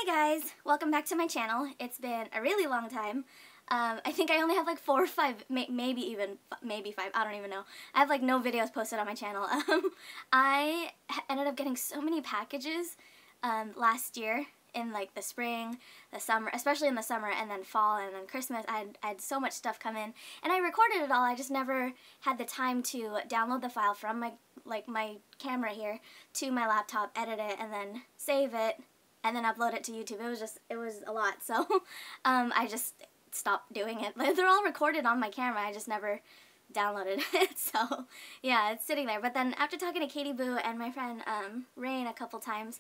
Hi guys! Welcome back to my channel. It's been a really long time. I think I only have like 4 or 5, maybe 5, I don't even know. I have like no videos posted on my channel. I ended up getting so many packages last year in like the spring, the summer, especially in the summer, and then fall, and then Christmas. I had so much stuff come in, and I recorded it all. I just never had the time to download the file from my camera here to my laptop, edit it, and then save it, and then upload it to YouTube. It was a lot, so I just stopped doing it. They're all recorded on my camera, I just never downloaded it, so yeah, it's sitting there. But then after talking to Katie Boo and my friend Rain a couple times,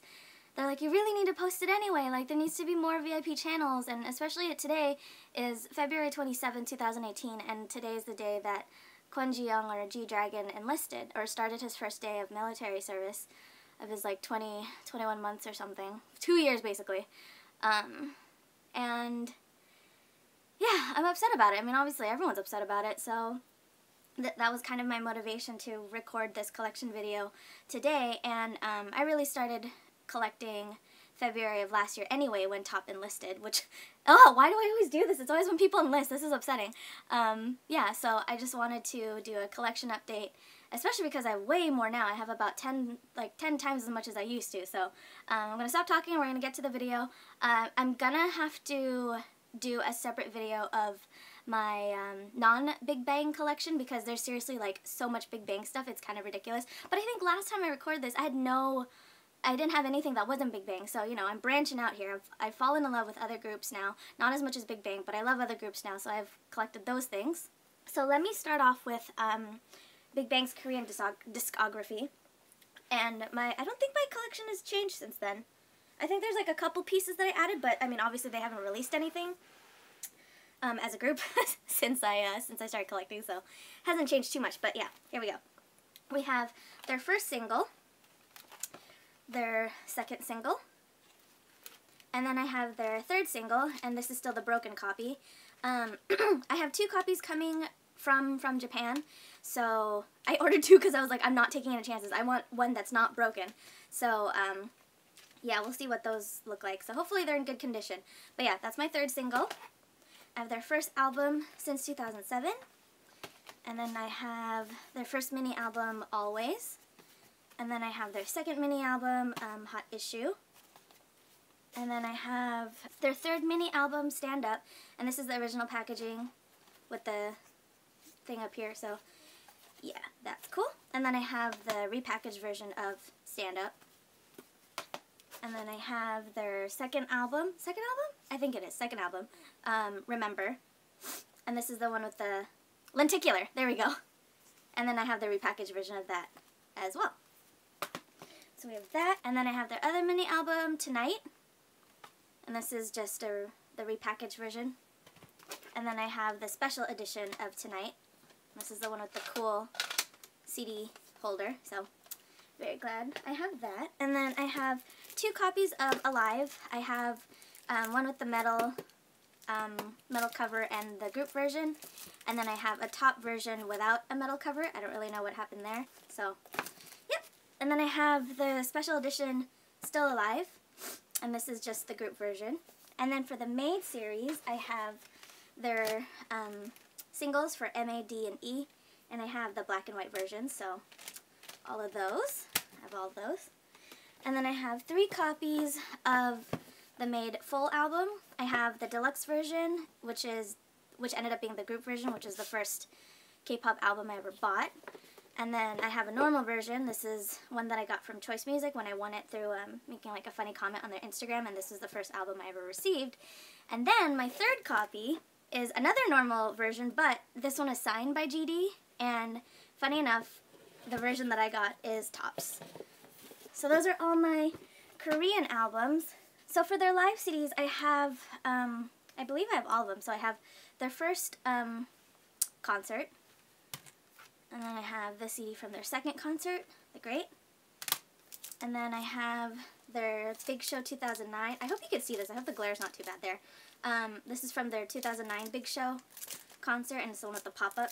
they're like, you really need to post it anyway, like there needs to be more VIP channels, and especially today is February 27, 2018, and today is the day that Kwon Ji-young, or G-Dragon, enlisted, or started his first day of military service of his like 21 months or something. 2 years basically. And yeah, I'm upset about it. I mean, obviously everyone's upset about it, so that was kind of my motivation to record this collection video today, and I really started collecting February of last year anyway when Top enlisted, which, oh, why do I always do this? It's always when people enlist. This is upsetting. Yeah, so I just wanted to do a collection update, especially because I have way more now. I have about 10 times as much as I used to. So I'm going to stop talking and we're going to get to the video. I'm going to have to do a separate video of my non-BigBang collection because there's seriously like so much Big Bang stuff. It's kind of ridiculous. But I think last time I recorded this, I didn't have anything that wasn't Big Bang, so, you know, I'm branching out here. I've fallen in love with other groups now. Not as much as Big Bang, but I love other groups now, so I've collected those things. So let me start off with Big Bang's Korean discography. And I don't think my collection has changed since then. I think there's like a couple pieces that I added, but, I mean, obviously they haven't released anything as a group since I started collecting, so hasn't changed too much. But yeah, here we go. We have their first single, their second single, and then I have their third single, and this is still the broken copy. I have 2 copies coming from Japan, so I ordered 2 because I was like, I'm not taking any chances. I want one that's not broken. So yeah, we'll see what those look like. So hopefully they're in good condition. But yeah, that's my third single. I have their first album since 2007, and then I have their first mini album, Always. And then I have their second mini album, Hot Issue. And then I have their third mini album, Stand Up. And this is the original packaging with the thing up here. So, yeah, that's cool. And then I have the repackaged version of Stand Up. And then I have their second album. Second album? I think it is. Second album. Remember. And this is the one with the lenticular. There we go. And then I have the repackaged version of that as well. So we have that, and then I have their other mini album, Tonight, and this is just the repackaged version. And then I have the special edition of Tonight. This is the one with the cool CD holder, so very glad I have that. And then I have 2 copies of Alive. I have one with the metal cover and the group version, and then I have a top version without a metal cover. I don't really know what happened there, so yep. And then I have the special edition Still Alive, and this is just the group version. And then for the MADE series, I have their singles for MADE and E, and I have the black and white version, so all of those. I have all of those. And then I have 3 copies of the MADE full album. I have the deluxe version, which ended up being the group version, which is the first K-pop album I ever bought. And then I have a normal version. This is one that I got from Choice Music when I won it through making like a funny comment on their Instagram, and this is the first album I ever received. And then my third copy is another normal version, but this one is signed by GD, and funny enough, the version that I got is tops. So those are all my Korean albums. So for their live CDs, I have, I believe I have all of them. So I have their first concert. And then I have the CD from their second concert, The Great. And then I have their Big Show 2009. I hope you can see this. I hope the glare's not too bad there. This is from their 2009 Big Show concert, and it's the one with the pop-up.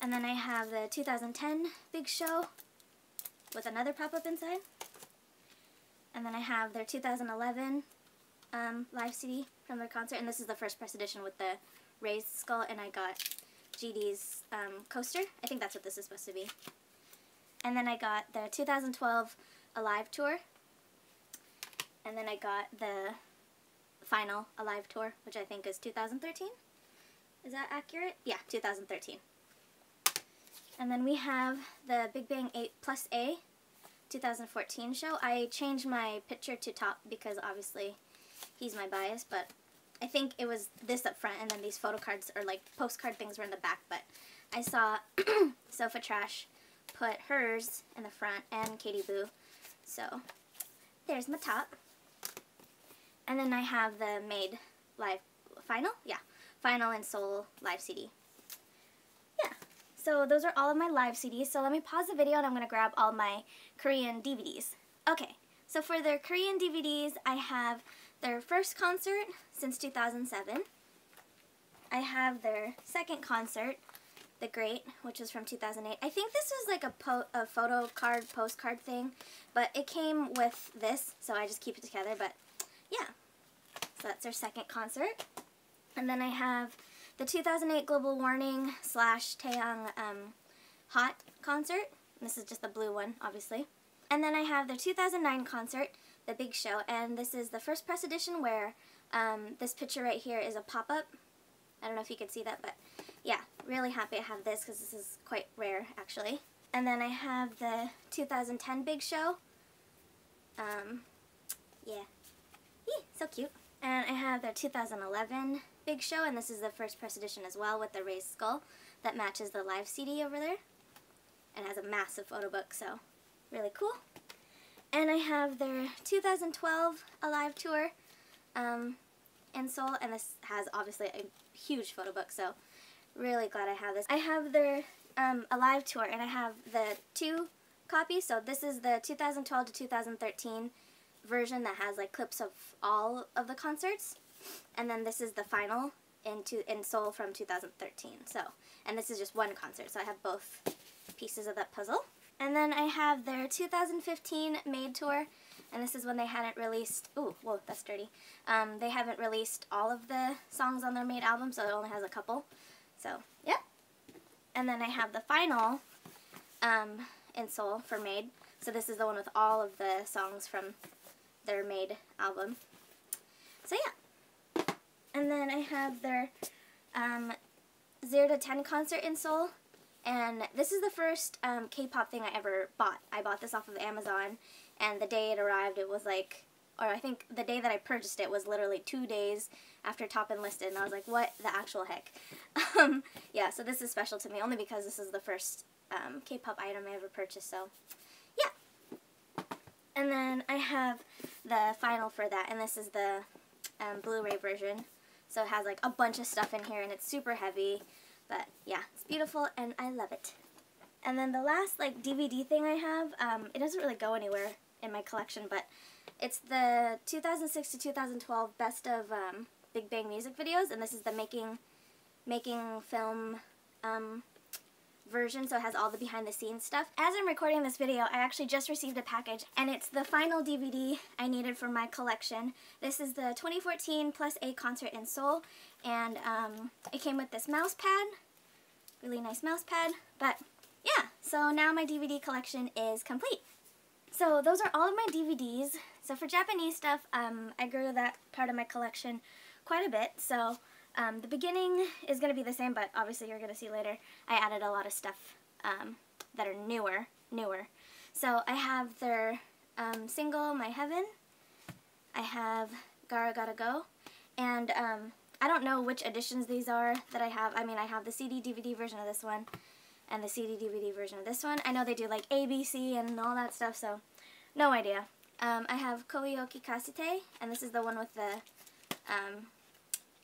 And then I have the 2010 Big Show with another pop-up inside. And then I have their 2011 live CD from their concert, and this is the first press edition with the raised skull, and I got GD's coaster. I think that's what this is supposed to be. And then I got the 2012 Alive Tour, and then I got the final Alive Tour, which I think is 2013. Is that accurate? Yeah, 2013. And then we have the BigBang 8+A 2014 show. I changed my picture to top because obviously he's my bias, but I think it was this up front and then these photo cards or like postcard things were in the back, but I saw Sofa Trash put hers in the front and Katie Boo. So there's my top. And then I have the MADE live final? Yeah, final and Seoul live CD. Yeah. So those are all of my live CDs. So let me pause the video and I'm going to grab all my Korean DVDs. Okay, so for their Korean DVDs, I have their first concert since 2007. I have their second concert, The Great, which is from 2008. I think this was like a photo card, postcard thing, but it came with this, so I just keep it together, but yeah. So that's their second concert. And then I have the 2008 Global Warning / Taeyang Hot concert. This is just the blue one, obviously. And then I have the 2009 concert, The Big Show, and this is the first press edition where this picture right here is a pop-up. I don't know if you could see that, but yeah, really happy I have this because this is quite rare, actually. And then I have the 2010 Big Show. Yeah. Eee, so cute. And I have the 2011 Big Show, and this is the first press edition as well with the raised skull that matches the live CD over there. And has a massive photo book, so really cool. And I have their 2012 Alive Tour in Seoul, and this has obviously a huge photo book, so really glad I have this. I have their Alive Tour, and I have the 2 copies, so this is the 2012 to 2013 version that has like clips of all of the concerts, and then this is the final in Seoul from 2013. So, and this is just one concert, so I have both pieces of that puzzle. And then I have their 2015 MADE Tour, and this is when they hadn't released, ooh, whoa, that's dirty. They haven't released all of the songs on their MADE album, so it only has a couple. So, yep. And then I have the final in Seoul for MADE. So this is the one with all of the songs from their MADE album. So yeah. And then I have their 0 to 10 concert in Seoul. And this is the first K-pop thing I ever bought. I bought this off of Amazon, and the day it arrived, it was like, or I think the day that I purchased it was literally 2 days after Top Enlisted, and I was like, what the actual heck? Yeah, so this is special to me, only because this is the first K-pop item I ever purchased, so yeah. And then I have the final for that, and this is the Blu-ray version. So it has like a bunch of stuff in here, and it's super heavy. But yeah, it's beautiful and I love it. And then the last like DVD thing I have, it doesn't really go anywhere in my collection, but it's the 2006 to 2012 best of BigBang music videos, and this is the making film version, so it has all the behind the scenes stuff. As I'm recording this video, I actually just received a package, and it's the final DVD I needed for my collection. This is the 2014 +A concert in Seoul, and it came with this mouse pad, really nice mouse pad, but yeah, so now my DVD collection is complete. So those are all of my DVDs. So for Japanese stuff, I grew that part of my collection quite a bit, so the beginning is going to be the same, but obviously you're going to see later, I added a lot of stuff that are newer. So I have their single, My Heaven. I have Gara Gotta Go. And I don't know which editions these are that I have. I mean, I have the CD-DVD version of this one and the CD-DVD version of this one. I know they do like A, B, C, and all that stuff, so no idea. I have Koyoki Kasite, and this is the one with the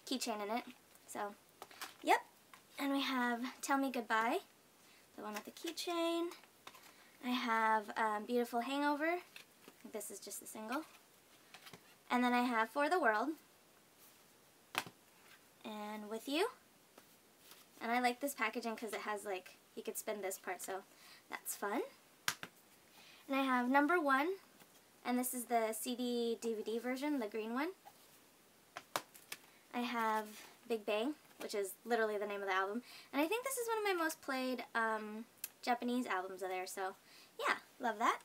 keychain in it. So, yep. And we have Tell Me Goodbye, the one with the keychain. I have Beautiful Hangover. This is just the single. And then I have For the World and With You. And I like this packaging because it has like, you could spin this part, so that's fun. And I have Number One and this is the CD DVD version, the green one. I have Big Bang, which is literally the name of the album, and I think this is one of my most played Japanese albums of theirs, so yeah, love that.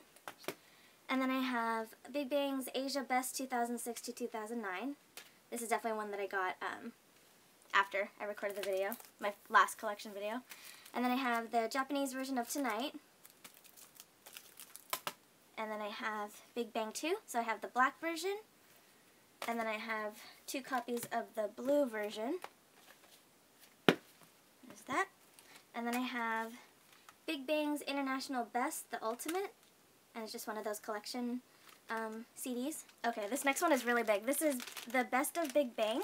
And then I have Big Bang's Asia Best 2006 to 2009. This is definitely one that I got after I recorded the video, my last collection video. And then I have the Japanese version of Tonight. And then I have Big Bang 2, so I have the black version. And then I have 2 copies of the blue version. There's that. And then I have Big Bang's International Best, the Ultimate. And it's just one of those collection CDs. Okay, this next one is really big. This is the Best of Big Bang,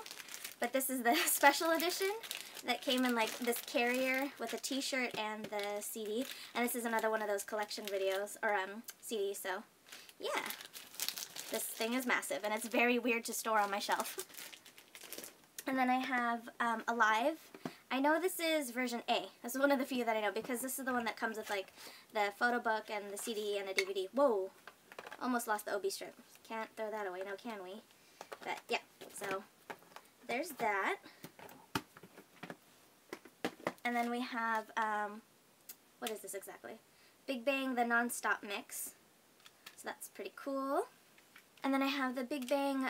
but this is the special edition that came in like this carrier with a t-shirt and the CD. And this is another one of those collection videos, or CDs, so yeah. This thing is massive, and it's very weird to store on my shelf. And then I have Alive. I know this is version A. This is one of the few that I know, because this is the one that comes with like the photo book and the CD and the DVD. Whoa! Almost lost the OB strip. Can't throw that away now, can we? But yeah, so there's that. And then we have, what is this exactly? Big Bang, the Non-Stop Mix. So that's pretty cool. And then I have the Big Bang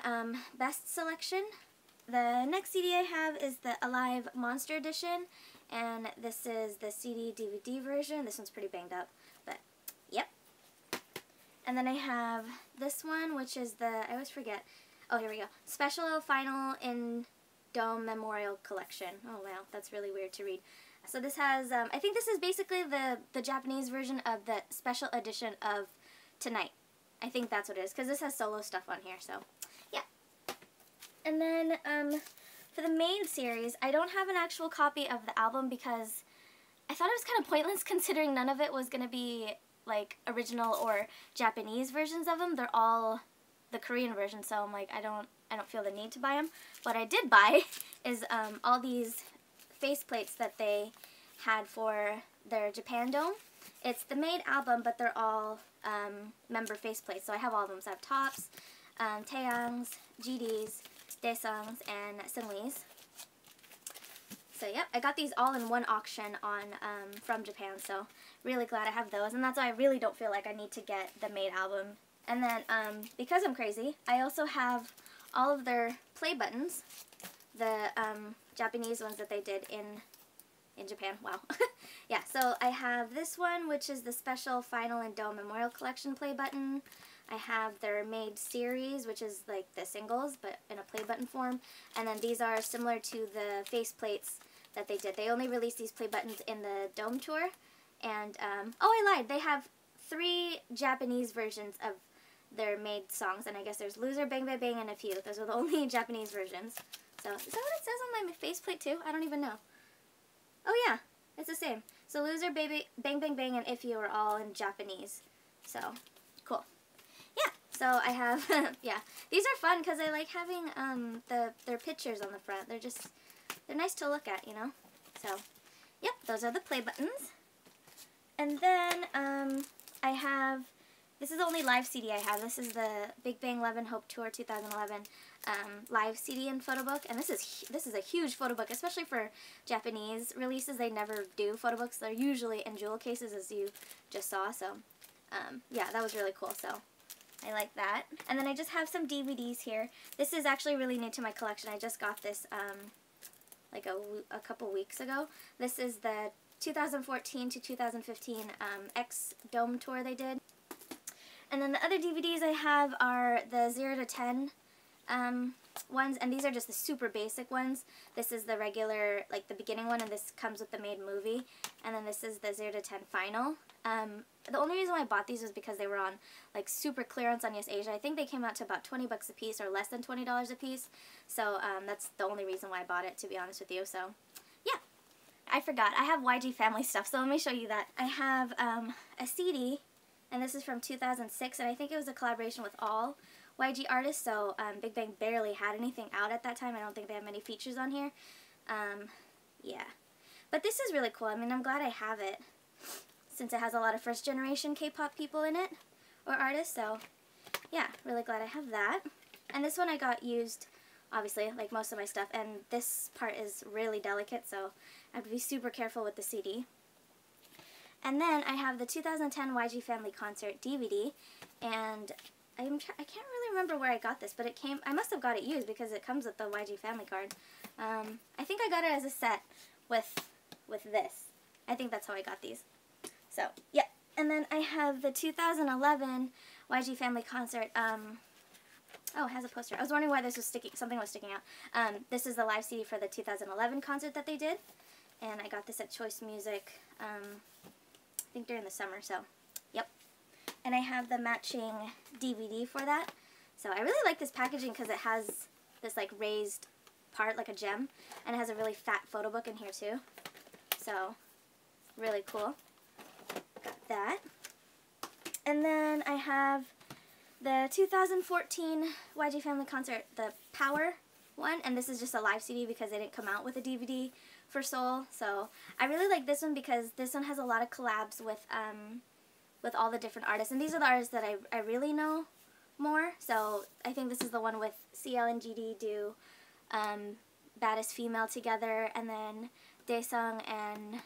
Best Selection. The next CD I have is the Alive Monster Edition. And this is the CD-DVD version. This one's pretty banged up, but yep. And then I have this one, which is the, I always forget. Oh, here we go. Special Final in Dome Memorial Collection. Oh wow, that's really weird to read. So this has, I think this is basically the Japanese version of the special edition of Tonight. I think that's what it is, because this has solo stuff on here, so yeah. And then for the MADE series, I don't have an actual copy of the album because I thought it was kind of pointless considering none of it was going to be like original or Japanese versions of them. They're all the Korean version, so I'm like, I don't feel the need to buy them. What I did buy is all these faceplates that they had for their Japan Dome. It's the MADE album, but they're all member faceplates. So I have all of them. So I have Tops, Taeyang's, GD's, Daesung's, and Seungri's. So yep, I got these all in one auction on from Japan. So really glad I have those, and that's why I really don't feel like I need to get the MADE album. And then because I'm crazy, I also have all of their play buttons, the Japanese ones that they did in Japan. Wow. Yeah, so I have this one, which is the special Final and Dome Memorial Collection play button. I have their MADE series, which is like the singles, but in a play button form. And then these are similar to the faceplates that they did. They only released these play buttons in the Dome tour. And, oh, I lied. They have 3 Japanese versions of their MADE songs. And I guess there's Loser, Bang Bang Bang, and a few. Those are the only Japanese versions. So, is that what it says on my faceplate too? I don't even know. Oh yeah, it's the same. So Loser, Baby, Bang Bang Bang, and If You are all in Japanese. So, cool. Yeah, so I have, yeah. These are fun because I like having their pictures on the front. They're nice to look at, you know. So, yep, those are the play buttons. And then I have, this is the only live CD I have. This is the Big Bang 11 Hope Tour 2011 live CD and photo book. And this is a huge photo book, especially for Japanese releases. They never do photo books. They're usually in jewel cases, as you just saw. So, yeah, that was really cool. So, I like that. And then I just have some DVDs here. This is actually really new to my collection. I just got this like a couple weeks ago. This is the 2014 to 2015 X Dome tour they did. And then the other DVDs I have are the 0 to 10 ones, and these are just the super basic ones. This is the regular, like the beginning one, and this comes with the MADE movie. And then this is the 0 to 10 final. The only reason why I bought these was because they were on like super clearance on Yes Asia. I think they came out to about 20 bucks a piece or less than $20 a piece. So that's the only reason why I bought it, to be honest with you. So yeah, I forgot. I have YG Family stuff, so let me show you that. I have a CD, and this is from 2006, and I think it was a collaboration with all YG artists, so Big Bang barely had anything out at that time. I don't think they have many features on here. Yeah. But this is really cool. I mean, I'm glad I have it, since it has a lot of first-generation K-pop people in it, or artists, so yeah, really glad I have that. And this one I got used, obviously, like most of my stuff, and this part is really delicate, so I have to be super careful with the CD. And then I have the 2010 YG Family Concert DVD, and I can't really remember where I got this, but it came, I must have got it used because it comes with the YG Family card. I think I got it as a set with this. I think that's how I got these. So, yeah. And then I have the 2011 YG Family Concert, oh, it has a poster. I was wondering why this was something was sticking out. This is the live CD for the 2011 concert that they did, and I got this at Choice Music, I think during the summer, so, yep. And I have the matching DVD for that. So I really like this packaging because it has this like raised part, like a gem, and it has a really fat photo book in here too. So, really cool. Got that. And then I have the 2014 YG Family Concert, the Power one, and this is just a live CD because they didn't come out with a DVD for Seoul. So I really like this one because this one has a lot of collabs with all the different artists, and these are the artists that I really know more. So I think this is the one with CL and GD do Baddest Female together, and then Daesung and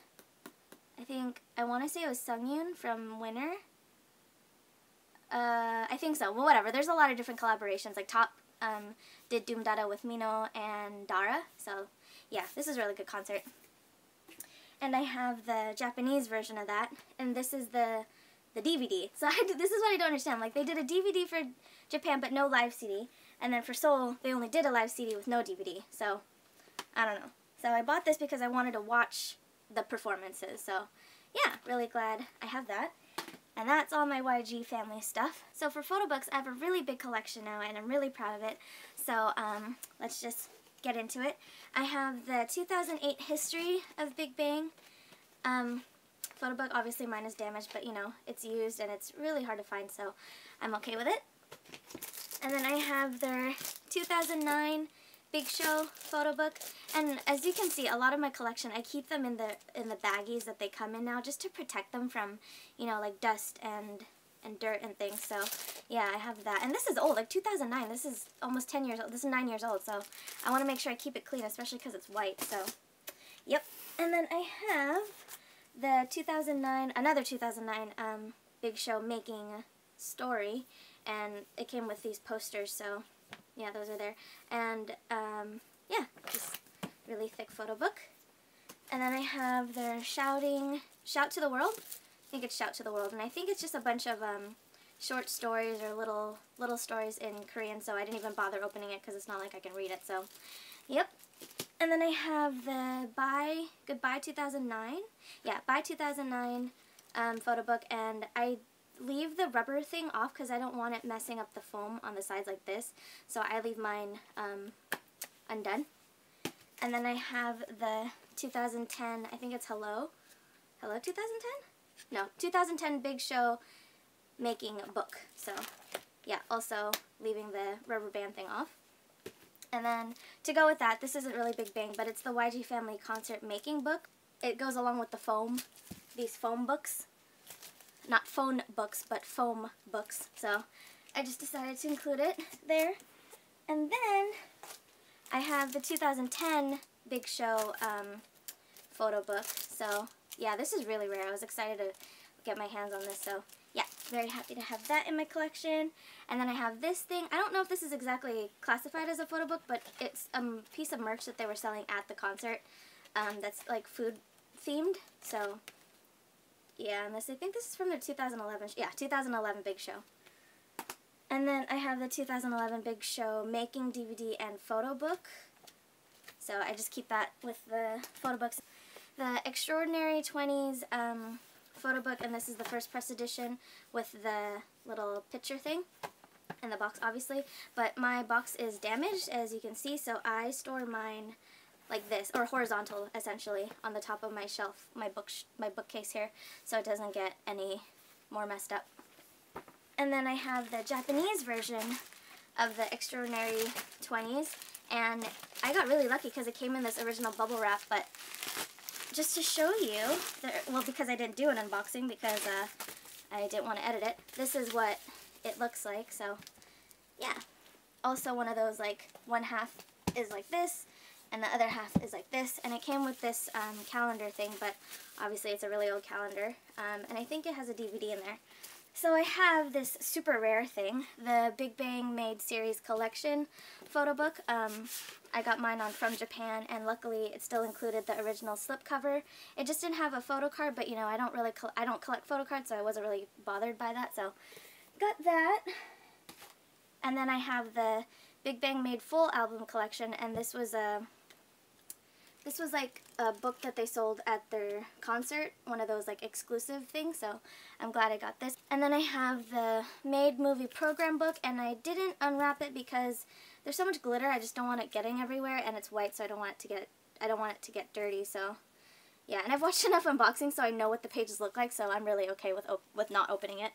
I want to say it was Sungyoon from Winner. I think so. Well, whatever. There's a lot of different collaborations. Like Top did Doom Dada with Mino and Dara. So, yeah, this is a really good concert. And I have the Japanese version of that, and this is the DVD. So this is what I don't understand. Like, they did a DVD for Japan, but no live CD. And then for Seoul, they only did a live CD with no DVD. So, I don't know. So I bought this because I wanted to watch the performances. So, yeah, really glad I have that. And that's all my YG family stuff. So for photo books, I have a really big collection now, and I'm really proud of it. So let's just get into it. I have the 2008 history of Big Bang photo book. Obviously mine is damaged, but you know, it's used and it's really hard to find, so I'm okay with it. And then I have their 2009 Big Show photo book, and as you can see, a lot of my collection, I keep them in the baggies that they come in now, just to protect them from, you know, like dust and dirt and things. So yeah, I have that, and this is old, like 2009. This is almost 10 years old. This is 9 years old, so I want to make sure I keep it clean, especially because it's white. So yep. And then I have the 2009, another 2009 Big Show making story, and it came with these posters. So yeah, those are there. And, yeah, just really thick photo book. And then I have their Shout to the World. I think it's Shout to the World. And I think it's just a bunch of short stories or little stories in Korean, so I didn't even bother opening it because it's not like I can read it. So, yep. And then I have the Goodbye 2009. Yeah, Bye 2009 photo book, and I leave the rubber thing off because I don't want it messing up the foam on the sides like this, so I leave mine undone. And then I have the 2010, I think it's Hello 2010? No, 2010 Big Show making book. So yeah, also leaving the rubber band thing off. And then to go with that, this isn't really Big Bang, but it's the YG Family Concert making book. It goes along with the foam, these foam books. Not phone books, but foam books. So I just decided to include it there. And then I have the 2010 Big Show photo book. So yeah, this is really rare. I was excited to get my hands on this. So yeah, very happy to have that in my collection. And then I have this thing. I don't know if this is exactly classified as a photo book, but it's a piece of merch that they were selling at the concert that's like food themed. So yeah, and I think this is from the 2011, yeah, 2011 Big Show. And then I have the 2011 Big Show making DVD and photo book. So I just keep that with the photo books. The Extraordinary 20s photo book, and this is the first press edition with the little picture thing in the box, obviously. But my box is damaged, as you can see, so I store mine like this, or horizontal, essentially, on the top of my shelf, my bookcase here, so it doesn't get any more messed up. And then I have the Japanese version of the Extraordinary 20s, and I got really lucky because it came in this original bubble wrap, but just to show you, well, because I didn't do an unboxing because I didn't want to edit it, this is what it looks like. So yeah. Also one of those, like, one half is like this, and the other half is like this, and it came with this calendar thing, but obviously it's a really old calendar, and I think it has a DVD in there. So I have this super rare thing, the BigBang MADE Series Collection photo book. I got mine from Japan, and luckily it still included the original slipcover. It just didn't have a photo card, but you know, I don't collect photo cards, so I wasn't really bothered by that. So got that, and then I have the BigBang MADE Full Album Collection, and this was like a book that they sold at their concert, one of those like exclusive things, so I'm glad I got this. And then I have the MADE Movie program book, and I didn't unwrap it because there's so much glitter, I just don't want it getting everywhere, and it's white, so I don't want it to get dirty, so yeah. And I've watched enough unboxings so I know what the pages look like, so I'm really okay with not opening it.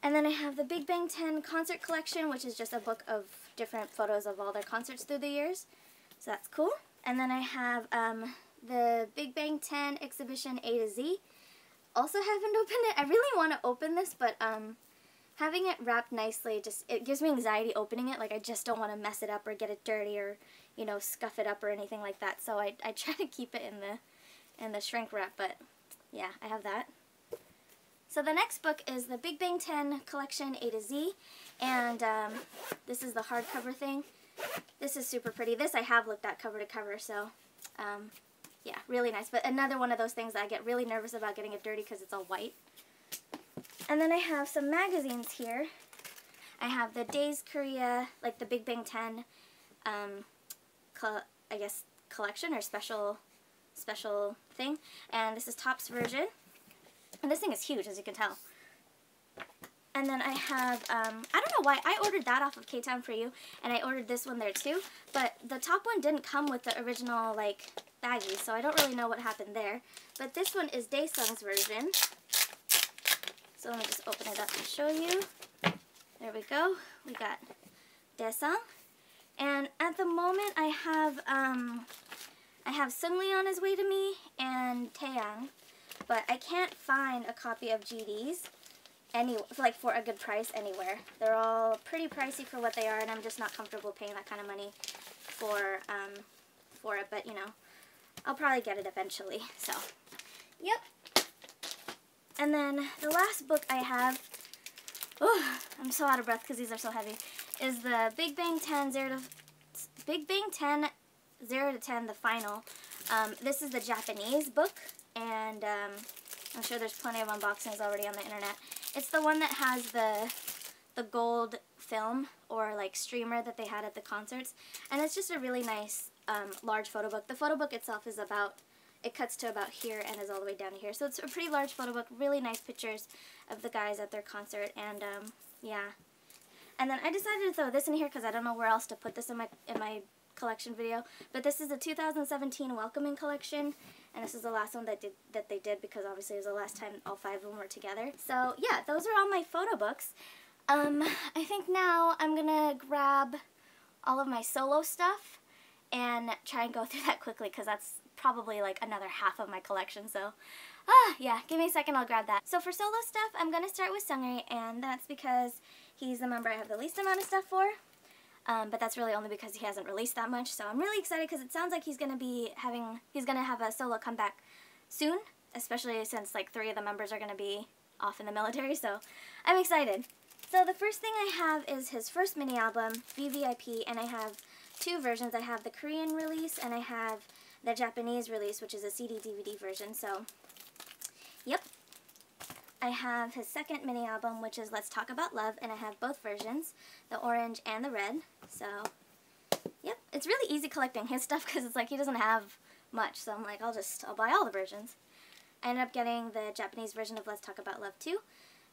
And then I have the Big Bang 10 Concert Collection, which is just a book of different photos of all their concerts through the years, so that's cool. And then I have the Big Bang 10 Exhibition A to Z. Also haven't opened it. I really want to open this, but having it wrapped nicely, it gives me anxiety opening it. Like, I just don't want to mess it up or get it dirty or, you know, scuff it up or anything like that. So I try to keep it in the shrink wrap, but yeah, I have that. So the next book is the Big Bang 10 Collection A to Z, and this is the hardcover thing. This is super pretty. This I have looked at cover to cover, so yeah, really nice. But another one of those things that I get really nervous about getting it dirty because it's all white. And then I have some magazines here. I have the Days Korea, like the Big Bang 10, I guess collection or special thing. And this is Top's version. And this thing is huge, as you can tell. And then I have, I don't know why, I ordered that off of K-Town For You, and I ordered this one there too, but the top one didn't come with the original, like, baggie, so I don't really know what happened there. But this one is Daesung's version. So let me just open it up and show you. There we go. We got Daesung. And at the moment I have Seungri on his way to me and Taeyang, but I can't find a copy of GD's like for a good price anywhere. They're all pretty pricey for what they are, and I'm just not comfortable paying that kind of money for it, but you know, I'll probably get it eventually. So, yep. And then the last book I have, oh, I'm so out of breath because these are so heavy, is the Big Bang 10 0 to 10, the final. This is the Japanese book, and I'm sure there's plenty of unboxings already on the internet. It's the one that has the gold film or like streamer that they had at the concerts, and it's just a really nice large photo book. The photo book itself is it cuts to about here and is all the way down to here, so it's a pretty large photo book, really nice pictures of the guys at their concert, and yeah. And then I decided to throw this in here because I don't know where else to put this in my collection video, but this is the 2017 Welcoming Collection. And this is the last one that they did because obviously it was the last time all 5 of them were together. So yeah, those are all my photo books. I think now I'm gonna grab all of my solo stuff and try and go through that quickly because that's probably like another half of my collection. So yeah, give me a second, I'll grab that. So for solo stuff, I'm gonna start with Seungri, and that's because he's the member I have the least amount of stuff for. But that's really only because he hasn't released that much, so I'm really excited because it sounds like he's gonna have a solo comeback soon, especially since like 3 of the members are gonna be off in the military, so I'm excited. So the first thing I have is his first mini album, VVIP, and I have 2 versions. I have the Korean release and I have the Japanese release, which is a CD-DVD version, so yep. I have his second mini album, which is Let's Talk About Love, and I have both versions, the orange and the red. So, yep, it's really easy collecting his stuff because it's like he doesn't have much, so I'm like, I'll buy all the versions. I ended up getting the Japanese version of Let's Talk About Love too,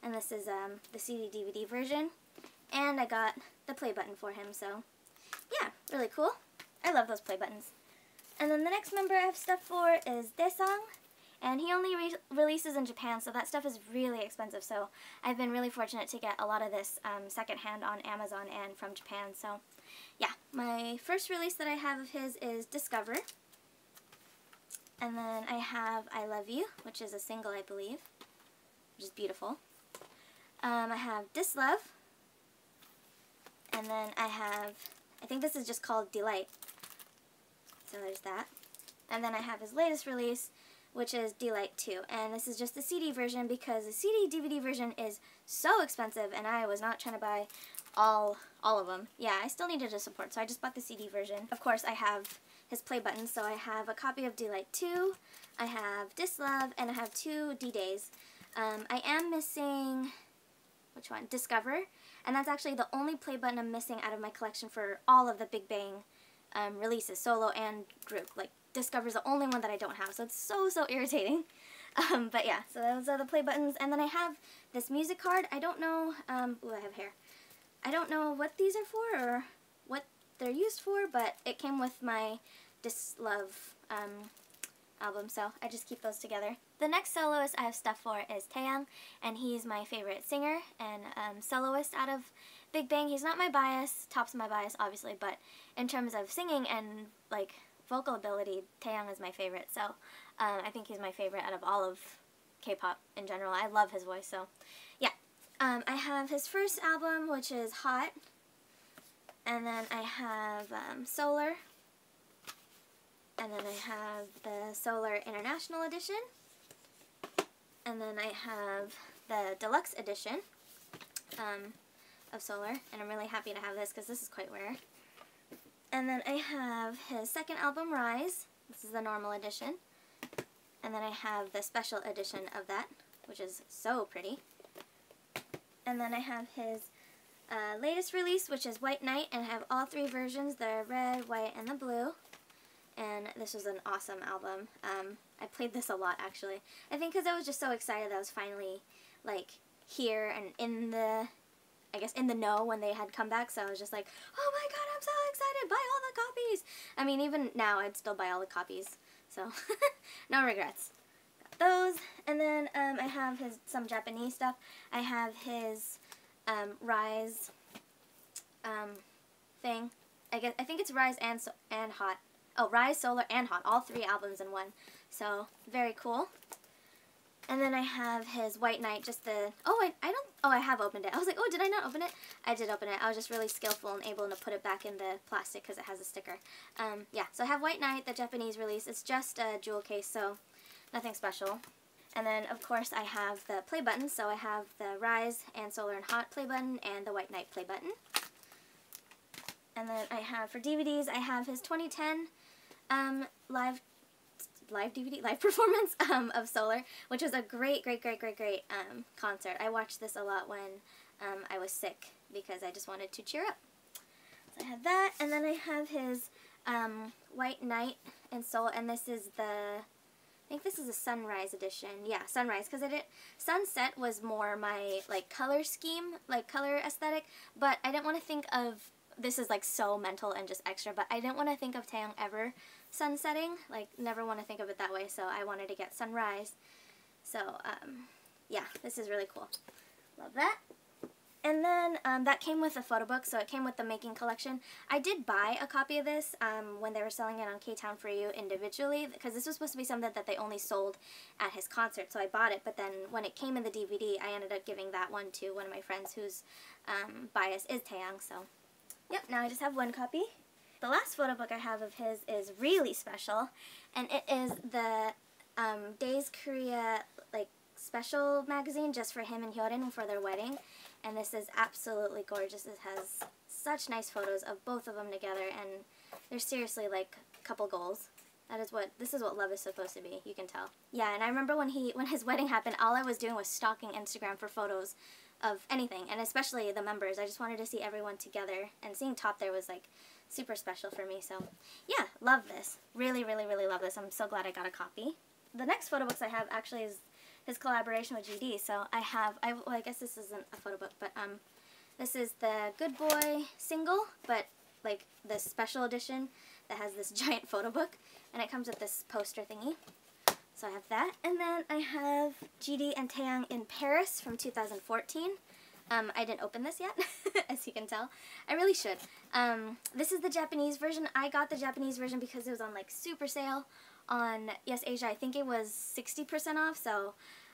and this is the CD-DVD version, and I got the play button for him, so yeah, really cool. I love those play buttons. And then the next member I have stuff for is Daesung. And he only releases in Japan, so that stuff is really expensive. So I've been really fortunate to get a lot of this secondhand on Amazon and from Japan. So yeah, my first release that I have of his is Discover. And then I have I Love You, which is a single, I believe, which is beautiful. I have Dislove. And then I have, I think this is just called Delight. So there's that. And then I have his latest release, which is Delight 2. And this is just the CD version because the CD-DVD version is so expensive and I was not trying to buy all of them. Yeah, I still needed to support, so I just bought the CD version. Of course, I have his play buttons, so I have a copy of Delight 2, I have Dislove, and I have 2 D-Days. I am missing, which one? Discover, and that's actually the only play button I'm missing out of my collection for all of the Big Bang releases, solo and group. Like, Discover's the only one that I don't have, so it's so irritating. But yeah, so those are the play buttons, and then I have this music card. I don't know, ooh, I have hair. I don't know what these are for or what they're used for, but it came with my Dislove album, so I just keep those together. The next soloist I have stuff for is Taeyang, and he's my favorite singer and soloist out of Big Bang. He's not my bias, tops my bias obviously, but in terms of singing and like vocal ability, Taeyang is my favorite, so I think he's my favorite out of all of K-pop in general. I love his voice, so yeah. I have his first album, which is Hot, and then I have Solar, and then I have the Solar International Edition, and then I have the Deluxe Edition of Solar, and I'm really happy to have this because this is quite rare. And then I have his second album, Rise. This is the normal edition. And then I have the special edition of that, which is so pretty. And then I have his latest release, which is White Night, and I have all 3 versions, the red, white, and the blue. And this was an awesome album. I played this a lot, actually. I think because I was just so excited that I was finally, like, here and in the, I guess, in the know when they had come back, so I was just like, oh my god, I'm so excited, buy all the copies! I mean, even now, I'd still buy all the copies, so no regrets. Those, and then I have some Japanese stuff. I have his Rise thing. I think it's Rise and Hot. Oh, Rise, Solar, and Hot. All 3 albums in one. So, very cool. And then I have his White Night, just the... Oh, I have opened it. I was like, oh, did I not open it? I did open it. I was just really skillful and able to put it back in the plastic because it has a sticker. Yeah, so I have White Night, the Japanese release. It's just a jewel case, so nothing special. And then, of course, I have the play buttons. So I have the Rise and Solar and Hot play button and the White Night play button. And then I have, for DVDs, I have his 2010 live performance of Solar, which was a great concert. I watched this a lot when I was sick because I just wanted to cheer up. So I have that, and then I have his White Night and Soul, and this is the, I think this is a Sunrise edition. Yeah, Sunrise, because Sunset was more my like color scheme, like color aesthetic, but I didn't want to think of, this is like so mental and just extra, but I didn't want to think of Taeyang ever sunsetting, like never want to think of it that way, so I wanted to get Sunrise. So yeah, this is really cool. Love that. And then that came with a photo book, so it came with the Making Collection. I did buy a copy of this when they were selling it on K-Town For You individually, because this was supposed to be something that they only sold at his concert, so I bought it, but then when it came in the DVD, I ended up giving that one to one of my friends whose bias is Taeyang, so yep, now I just have one copy. The last photo book I have of his is really special, and it is the Days Korea like special magazine just for him and Hyorin for their wedding. And this is absolutely gorgeous. It has such nice photos of both of them together, and they're seriously like couple goals. This is what love is supposed to be, you can tell. Yeah, and I remember when his wedding happened, all I was doing was stalking Instagram for photos of anything, and especially the members. I just wanted to see everyone together, and seeing Top there was like super special for me. So yeah, love this. Really love this. I'm so glad I got a copy. The next photo books I have actually is his collaboration with GD. So well, I guess this isn't a photo book, but this is the Good Boy single, but like the special edition that has this giant photo book, and it comes with this poster thingy. So I have that, and then I have GD and Taeyang in Paris from 2014. I didn't open this yet, as you can tell. I really should. This is the Japanese version. I got the Japanese version because it was on like super sale on Yes Asia. I think it was 60% off, so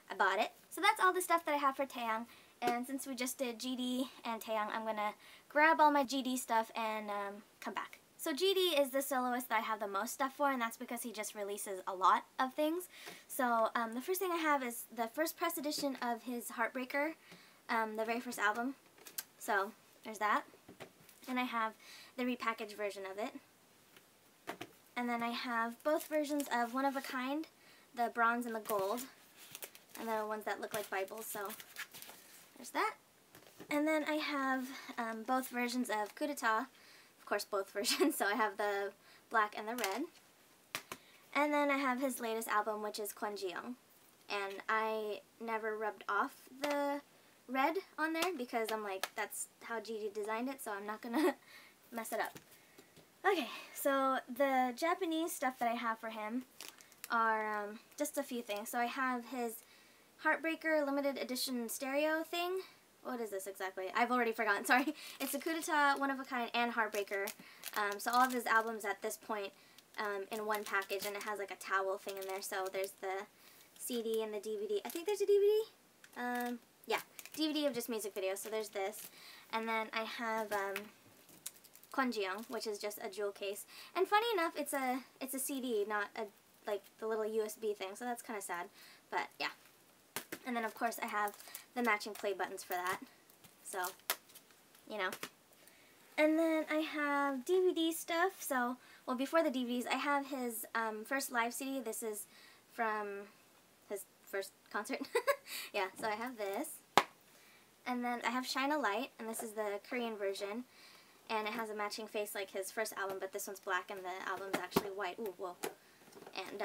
I bought it. So that's all the stuff that I have for Taeyang. And since we just did GD and Taeyang, I'm going to grab all my GD stuff and come back. So GD is the soloist that I have the most stuff for, and that's because he just releases a lot of things. So the first thing I have is the first press edition of his Heartbreaker, the very first album. So there's that. And I have the repackaged version of it. And then I have both versions of One of a Kind, the bronze and the gold, and the ones that look like Bibles, so there's that. And then I have both versions of Coup d'etat. Of course, both versions, so I have the black and the red. And then I have his latest album, which is Kwonjiyoung. And I never rubbed off the red on there because I'm like, that's how GD designed it, so I'm not going to mess it up. Okay, so the Japanese stuff that I have for him are just a few things. So I have his Heartbreaker limited edition stereo thing. What is this exactly? I've already forgotten, sorry. It's a Coup d'etat, One of a Kind, and Heartbreaker. So all of his albums at this point in one package, and it has like a towel thing in there. So there's the CD and the DVD. I think there's a DVD? Yeah, DVD of just music videos, so there's this. And then I have Kwonjiyoung, which is just a jewel case. And funny enough, it's a CD, not a like the little USB thing, so that's kind of sad. But yeah. And then, of course, I have the matching play buttons for that. So, you know. And then I have DVD stuff. So, well, before the DVDs, I have his first live CD. This is from his first concert. Yeah, so I have this. And then I have Shine a Light, and this is the Korean version. And it has a matching face like his first album, but this one's black and the album's actually white. Ooh, whoa. And,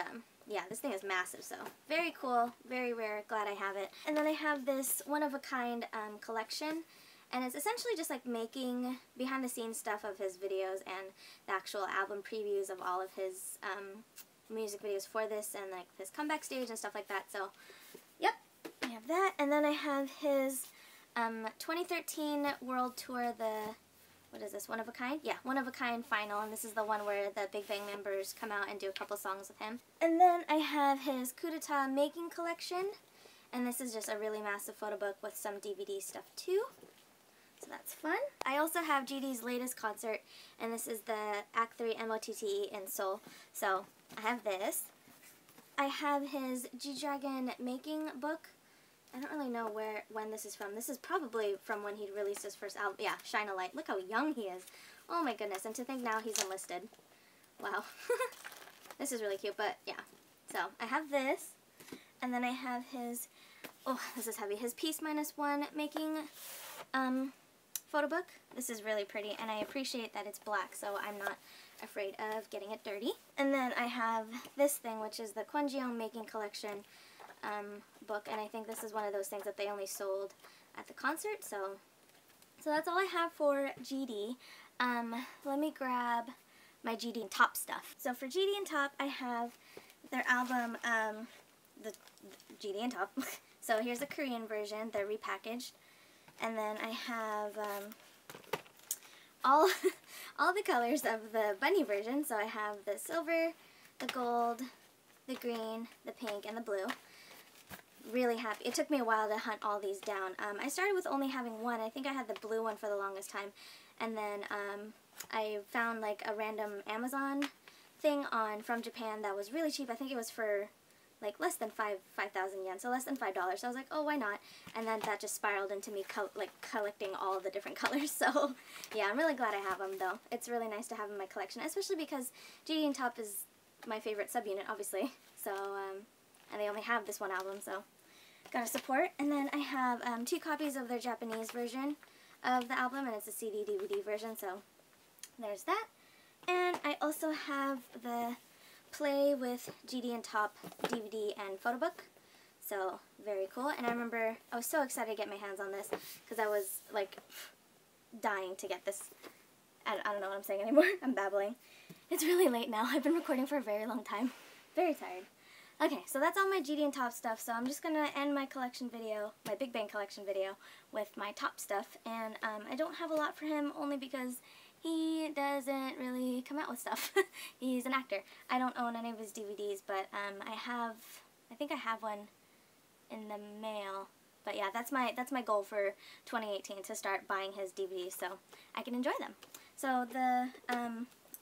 yeah, this thing is massive, so very cool, very rare, glad I have it. And then I have this one-of-a-kind collection, and it's essentially just like making behind-the-scenes stuff of his videos and the actual album previews of all of his music videos for this and like his comeback stage and stuff like that. So, yep, I have that. And then I have his 2013 World Tour, what is this, One of a Kind? Yeah, One of a Kind final, and this is the one where the Big Bang members come out and do a couple songs with him. And then I have his Coup d'etat making collection, and this is just a really massive photo book with some DVD stuff too. So that's fun. I also have GD's latest concert, and this is the Act 3 MOTTE in Seoul. So I have this. I have his G-Dragon making book. I don't really know when this is from. This is probably from when he released his first album. Yeah, Shine a Light. Look how young he is. Oh my goodness. And to think now he's enlisted. Wow. This is really cute, but yeah. So, I have this. And then I have his, oh, this is heavy, his Peace -1 making photo book. This is really pretty, and I appreciate that it's black, so I'm not afraid of getting it dirty. And then I have this thing, which is the Kwonjiyoung making collection book, and I think this is one of those things that they only sold at the concert, so that's all I have for GD. Let me grab my GD and Top stuff. So for GD and Top, I have their album, the GD and Top. So here's the Korean version, they're repackaged, and then I have all the colors of the bunny version. So I have the silver, the gold, the green, the pink, and the blue. Really happy. It took me a while to hunt all these down. I started with only having one. I think I had the blue one for the longest time. And then I found like a random Amazon thing from Japan that was really cheap. I think it was for like less than 5,000 yen, so less than $5. So I was like, oh, why not? And then that just spiraled into me collecting all of the different colors. So yeah, I'm really glad I have them though. It's really nice to have in my collection, especially because GD and Top is my favorite subunit, obviously. So and they only have this one album, so gotta support. And then I have 2 copies of their Japanese version of the album, and it's a CD DVD version, so there's that. And I also have the Play with GD and Top DVD and photo book, so very cool. And I remember I was so excited to get my hands on this because I was like dying to get this. I don't know what I'm saying anymore. I'm babbling. It's really late now. I've been recording for a very long time. Very tired. Okay, so that's all my GD and Top stuff, so I'm just going to end my collection video, my Big Bang Collection video, with my Top stuff. And I don't have a lot for him only because he doesn't really come out with stuff. He's an actor. I don't own any of his DVDs, but I think I have one in the mail. But yeah, that's my goal for 2018, to start buying his DVDs so I can enjoy them. So the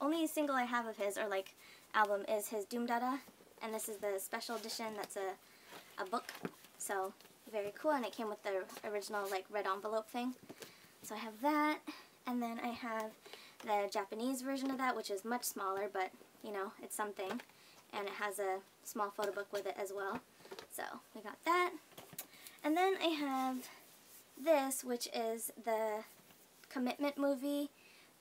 only single I have of his, or like album, is his Doom Dada, and this is the special edition. That's a book, so very cool, and it came with the original like red envelope thing. So I have that, and then I have the Japanese version of that, which is much smaller, but you know, it's something, and it has a small photo book with it as well. So we got that. And then I have this, which is the Commitment movie,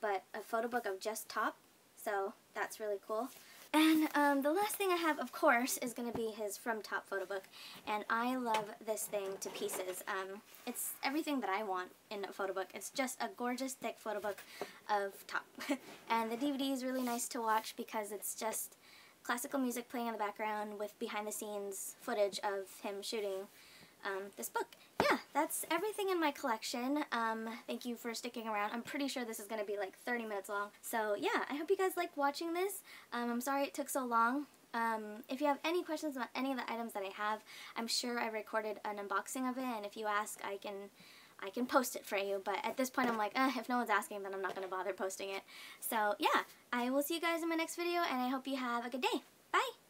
but a photo book of just Top, so that's really cool. And the last thing I have, of course, is going to be his From Top photo book, and I love this thing to pieces. It's everything that I want in a photo book. It's just a gorgeous, thick photo book of Top. And the DVD is really nice to watch because it's just classical music playing in the background with behind-the-scenes footage of him shooting this book. Yeah, that's everything in my collection. Thank you for sticking around. I'm pretty sure this is going to be like 30 minutes long. So yeah, I hope you guys liked watching this. I'm sorry it took so long. If you have any questions about any of the items that I have, I'm sure I recorded an unboxing of it, and if you ask, I can post it for you. But at this point I'm like, if no one's asking, then I'm not going to bother posting it. So yeah, I will see you guys in my next video, and I hope you have a good day. Bye!